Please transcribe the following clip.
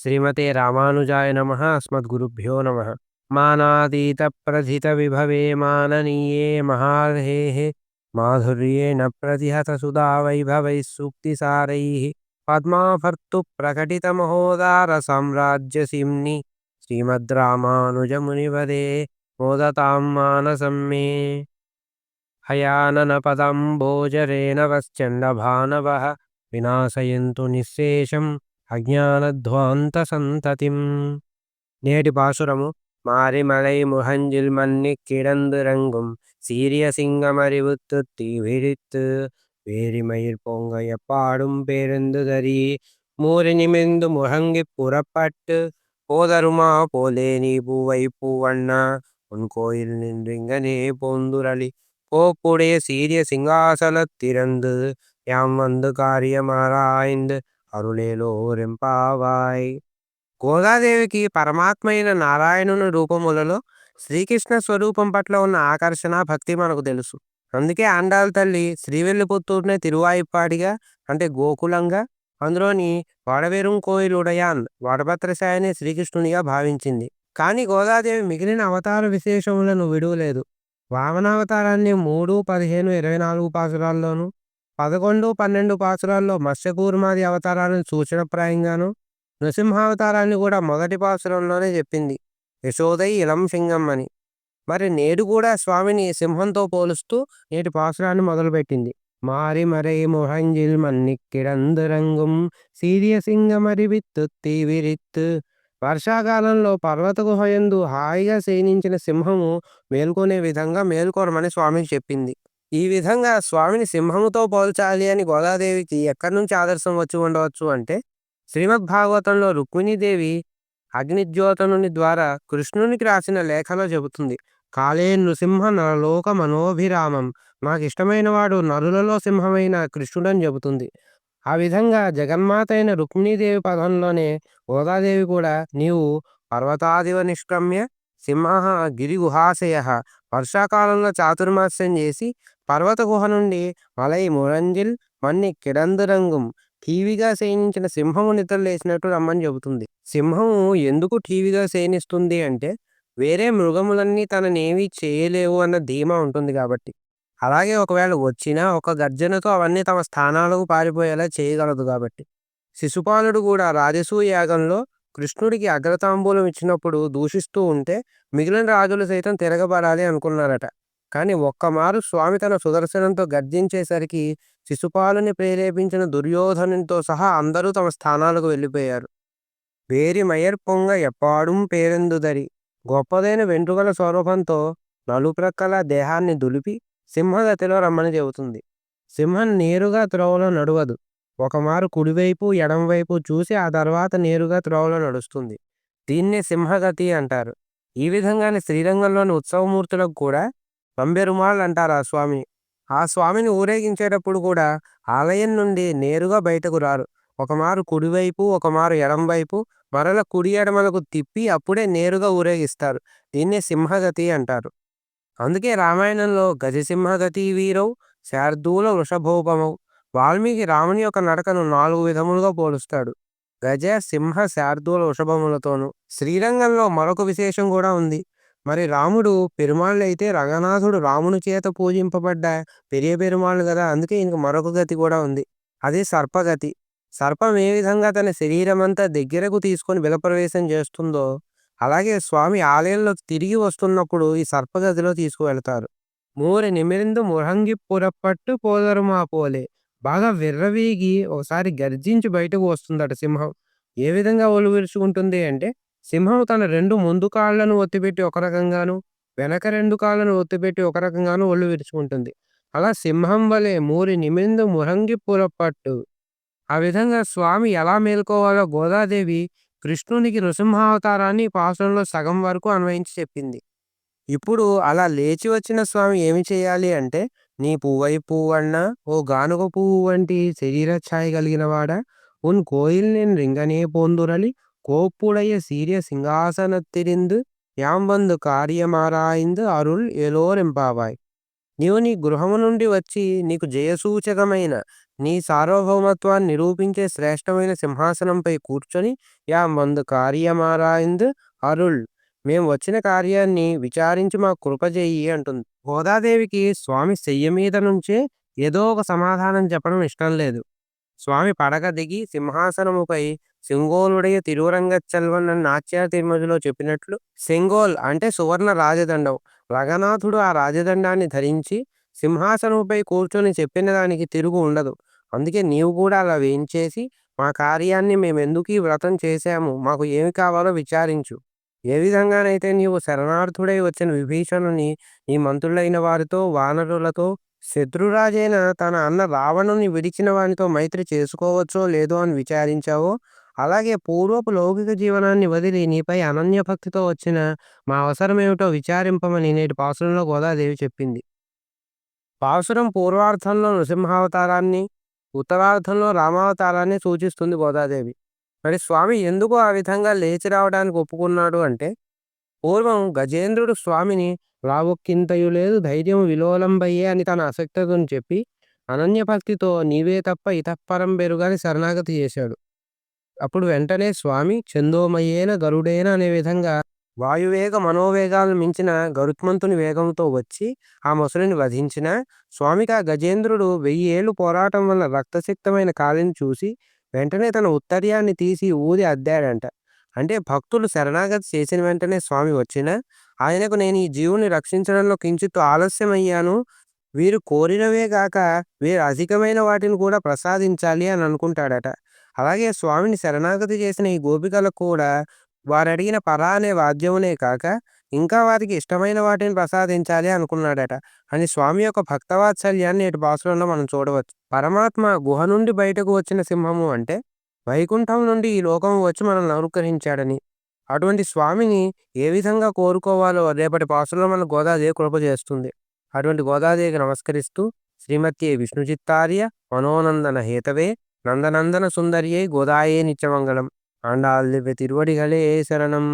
శ్రీమతే రామానుజాయ నమః. అస్మద్గురుభ్యో నమః. మానాతీత ప్రథిత విభవే మాననీయే మహార్హేః మాధుర్యేణ ప్రతిహత సుధా వైభవైః సూక్తిసారైః పద్మాభర్తు ప్రకటిత మహోదార సామ్రాజ్యసిమ్ని శ్రీమద్ రామానుజమునివదే మోదతాం మానసం మే. హయానన పదంబోజరేణ వశ్చండభానవః వినాశయంతు నిశ్శేషం అజ్ఞానధ్వాంత సంతతిం. నేటి పాసురము మారిమలై ముహంజిల్ మన్ని కిడందురంగుం సీరియ సింగమరివుత్తు తీవిరిత్తు వేరిమயிர் பொங்க எப்பாடும் பேருந்துதறி மூரினிமிர்ந்து முழங்கி புறப்பட்டு போதருமா போலே நீ பூவை பூவண்ணா உன் கோயில் நின்றிங்கனே போந்துரளி போப்புடைய சீரிய சிங்காசனத்திறந்து யாம் வந்து కార్యమరాయింద్ అరుళేలోరెంపావాయ్. గోదాదేవికి పరమాత్మ అయిన నారాయణుని రూపములలో శ్రీకృష్ణ స్వరూపం పట్ల ఉన్న ఆకర్షణ భక్తి మనకు తెలుసు. అందుకే ఆండాళ్ళ తల్లి శ్రీవిల్లిపుత్తూరునే తిరువాయిప్పాడిగా అంటే గోకులంగా, అందులోని వడవెరుం కోయిల్ ఉడయాన్ వడభద్రశాయని శ్రీకృష్ణునిగా భావించింది. కానీ గోదాదేవి మిగిలిన అవతార విశేషములను విడువలేదు. వామనావతారాన్ని 3, 15, 24 పాసురాల్లోనూ, 11, 12 పాసురాల్లో మత్స్యకూర్మాది అవతారాలను సూచనప్రాయంగాను, నృసింహావతారాన్ని కూడా మొదటి పాసురంలోనే చెప్పింది, యశోదై ఇలం సింగం అని. మరి నేడు కూడా స్వామిని సింహంతో పోలుస్తూ నేటి పాసురాన్ని మొదలుపెట్టింది. మారి మరై ముహంజిల్ మన్నిక్కిడందురంగుం సీరియ సింగమరివిత్తు తీవిరిత్తు. వర్షాకాలంలో పర్వత గుహయందు హాయిగా శయనించిన సింహము మేల్కొనే విధంగా మేల్కొరమని స్వామికి చెప్పింది. ఈ విధంగా స్వామిని సింహముతో పోల్చాలి అని గోదాదేవికి ఎక్కడి నుంచి ఆదర్శం వచ్చి ఉండవచ్చు అంటే, శ్రీమద్భాగవతంలో రుక్మిణీదేవి అగ్నిజ్యోతనుని ద్వారా కృష్ణునికి రాసిన లేఖలో చెబుతుంది. కాళే నృసింహ నరలోక మనోభిరామం. నాకు ఇష్టమైన వాడు నరులలో సింహమైన కృష్ణుడని చెబుతుంది. ఆ విధంగా జగన్మాత అయిన రుక్మిణీదేవి పదంలోనే గోదాదేవి కూడా నీవు పర్వతాదివ నిష్క్రమ్య సింహ గిరి గుహాశయ. వర్షాకాలంలో చాతుర్మాస్యం చేసి పర్వత గుహ నుండి మలై మురంజిల్ మన్ని కిడందురంగుం ఠీవిగా శయనించిన సింహము నిద్రలేసినట్టు రమ్మని చెబుతుంది. సింహము ఎందుకు ఠీవిగా శయనిస్తుంది అంటే, వేరే మృగములన్నీ తననేమీ చేయలేవు అన్న ధీమా ఉంటుంది కాబట్టి. అలాగే ఒకవేళ వచ్చినా ఒక గర్జనతో అవన్నీ తమ స్థానాలకు పారిపోయేలా చేయగలదు కాబట్టి. శిశుపాలుడు కూడా రాజసూయ యాగంలో కృష్ణుడికి అగ్రతాంబూలం ఇచ్చినప్పుడు దూషిస్తూ ఉంటే మిగిలిన రాజులు సైతం తిరగబడాలి అనుకున్నారట. కానీ ఒక్కమారు స్వామి తన సుదర్శనంతో గర్జించేసరికి శిశుపాలుని ప్రేరేపించిన దుర్యోధనునితో సహా అందరూ తమ స్థానాలకు వెళ్ళిపోయారు. వేరి మయర్ పొంగ ఎప్పాడుం పేరెందుదరి. గొప్పదైన వెంట్రుకల స్వరూపంతో నలుప్రక్కల దేహాన్ని దులిపి సింహగతిలో రమ్మని చెబుతుంది. సింహం నేరుగా త్రోవలో నడవదు. ఒకమారు కుడివైపు ఎడమవైపు చూసి ఆ తర్వాత నేరుగా త్రోవలో నడుస్తుంది. దీన్నే సింహగతి అంటారు. ఈ విధంగానే శ్రీరంగంలోని ఉత్సవమూర్తులకు కూడా పంబెరుమాళ్ళు అంటారు ఆ స్వామిని. ఆ స్వామిని ఊరేగించేటప్పుడు కూడా ఆలయం నుండి నేరుగా బయటకు రారు. ఒకమారు కుడివైపు ఒకమారు ఎడంవైపు మరల కుడి ఎడమలకు తిప్పి అప్పుడే నేరుగా ఊరేగిస్తారు. దీన్నే సింహగతి అంటారు. అందుకే రామాయణంలో గజసింహగతి వీరౌ శార్దూల వృషభోపమౌ. వాల్మీకి రాముని యొక్క నడకను 4 విధములుగా పోలుస్తాడు, గజ సింహ శార్దూల వృషభములతోనూ. శ్రీరంగంలో మరొక విశేషం కూడా ఉంది. మరి రాముడు పెరుమాళ్ళు అయితే రంగనాథుడు రాముని చేత పూజింపబడ్డ పెరియ పెరుమాళ్ళు కదా, అందుకే ఇంక మరొక గతి కూడా ఉంది. అది సర్పగతి. సర్పం ఏ విధంగా తన శరీరం అంతా దగ్గరకు తీసుకొని విలప్రవేశం చేస్తుందో, అలాగే స్వామి ఆలయంలో తిరిగి వస్తున్నప్పుడు ఈ సర్పగదిలో తీసుకువెళతారు. మూరి నిమిరిందు ముహంగి పురపట్టు పోదరుమా పోలే. బాగా విర్రవీగి ఒకసారి గర్జించి బయటకు వస్తుందట సింహం. ఏ విధంగా ఒళ్ళు విరుచుకుంటుంది అంటే, సింహం తన 2 ముందు కాళ్లను ఒత్తిపెట్టి ఒక రకంగాను, వెనక 2 కాళ్లను ఒత్తిపెట్టి ఒక రకంగాను ఒళ్ళు విరుచుకుంటుంది. అలా సింహం వలె మూరి నిమిందు ముహంగి పురపట్టు. ఆ విధంగా స్వామి ఎలా మేల్కోవాలో గోదాదేవి కృష్ణునికి నృసింహావతారాన్ని పాసురంలో సగం వరకు అన్వయించి చెప్పింది. ఇప్పుడు అలా లేచి వచ్చిన స్వామి ఏమి చేయాలి అంటే, నీ పూవై పూవಣ್ణ ఓ గానుగ పువ్వు వంటి శరీర ఛాయ కలిగిన వాడా, ఉన్ కోయిల్ నేను రింగనే పోందురలి కోప్పుడయ్య సీర్య సింహాసనత్తిరిందు యాంబందు కార్యమారాయిందు అరుల్ ఎలోరెంపావాయ్. నీవు నీ గృహము నుండి వచ్చి నీకు జయసూచకమైన నీ సార్వభౌమత్వాన్ని నిరూపించే శ్రేష్టమైన సింహాసనంపై కూర్చొని యా మందు కార్యమారాయింద్ అరుళ్ మేము వచ్చిన కార్యాన్ని విచారించి మాకు కృప చెయ్యి అంటుంది. గోదాదేవికి స్వామి శయ్య మీద నుంచే ఏదో ఒక సమాధానం చెప్పడం ఇష్టం లేదు. స్వామి పడక దిగి సింహాసనముపై సెంగోలుடைய తిరువరంగచ్చెల్వన్ అని నాట్య తిరుమతిలో చెప్పినట్లు సెంగోల్ అంటే సువర్ణ రాజదండం. రఘనాథుడు ఆ రాజదండాన్ని ధరించి సింహాసనముపై కూర్చొని చెప్పిన దానికి తిరుగు ఉండదు. అందుకే నీవు కూడా అలా వేయించేసి మా కార్యాన్ని మేమెందుకు ఈ వ్రతం చేశాము, మాకు ఏమి కావాలో విచారించు. ఏ విధంగానైతే నీవు శరణార్థుడై వచ్చిన విభీషణుని నీ మంత్రులైన వారితో వానరులతో శత్రురాజైన తన అన్న రావణుని విడిచిన వానితో మైత్రి చేసుకోవచ్చో లేదో అని విచారించావో, అలాగే పూర్వపు లౌకిక జీవనాన్ని వదిలి నీపై అనన్య భక్తితో వచ్చిన మా అవసరమేమిటో విచారింపమని నేటి పాసురంలో గోదాదేవి చెప్పింది. పాసురం పూర్వార్థంలో నృసింహావతారాన్ని, ఉత్తరార్థంలో రామావతారాన్ని సూచిస్తుంది గోదాదేవి. మరి స్వామి ఎందుకు ఆ విధంగా లేచి రావడానికి ఒప్పుకున్నాడు అంటే, పూర్వం గజేంద్రుడు స్వామిని రావొక్కింతయు లేదు ధైర్యం విలోలంబయ్యే అని తన అసక్తతను చెప్పి అనన్యభక్తితో నీవే తప్ప ఇతఃపరం బెరుగని శరణాగతి చేశాడు. అప్పుడు వెంటనే స్వామి చందోమయేన గరుడేన అనే విధంగా వాయువేగ మనోవేగాలను మించిన గరుత్మంతుని వేగంతో వచ్చి ఆ మొసలిని వధించిన స్వామికి ఆ గజేంద్రుడు 1000 ఏళ్ళు పోరాటం వల్ల రక్తసిక్తమైన కాలిని చూసి వెంటనే తన ఉత్తర్యాన్ని తీసి ఊది అద్దాడంట. అంటే భక్తులు శరణాగతి చేసిన వెంటనే స్వామి వచ్చిన ఆయనకు నేను ఈ జీవుని రక్షించడంలో కించిత్తు ఆలస్యమయ్యాను, వీరు కోరినవే గాక వీరు అధికమైన వాటిని కూడా ప్రసాదించాలి అని అనుకుంటాడట. అలాగే స్వామిని శరణాగతి చేసిన ఈ గోపికలకు కూడా వారడిగిన పరా అనే వాద్యమునే కాక ఇంకా వారికి ఇష్టమైన వాటిని ప్రసాదించాలి అనుకున్నాడట అని స్వామి యొక్క భక్తవాత్సల్యాన్ని నేటి భాషలో మనం చూడవచ్చు. పరమాత్మ గుహ నుండి బయటకు వచ్చిన సింహము అంటే వైకుంఠం నుండి ఈ లోకం వచ్చి మనల్ని అనుగ్రహించాడని. అటువంటి స్వామిని ఏ విధంగా కోరుకోవాలో రేపటి పాసులో మన గోదాదేవి కృప చేస్తుంది. అటువంటి గోదాదేవికి నమస్కరిస్తూ శ్రీమత్యే విష్ణుచిత్తార్య మనోనందన హేతవే నందనందన సుందర్యై గోదాయే నిత్యమంగళం. ఆండాళ్ దివ్య తిరువడిகளே శరణం.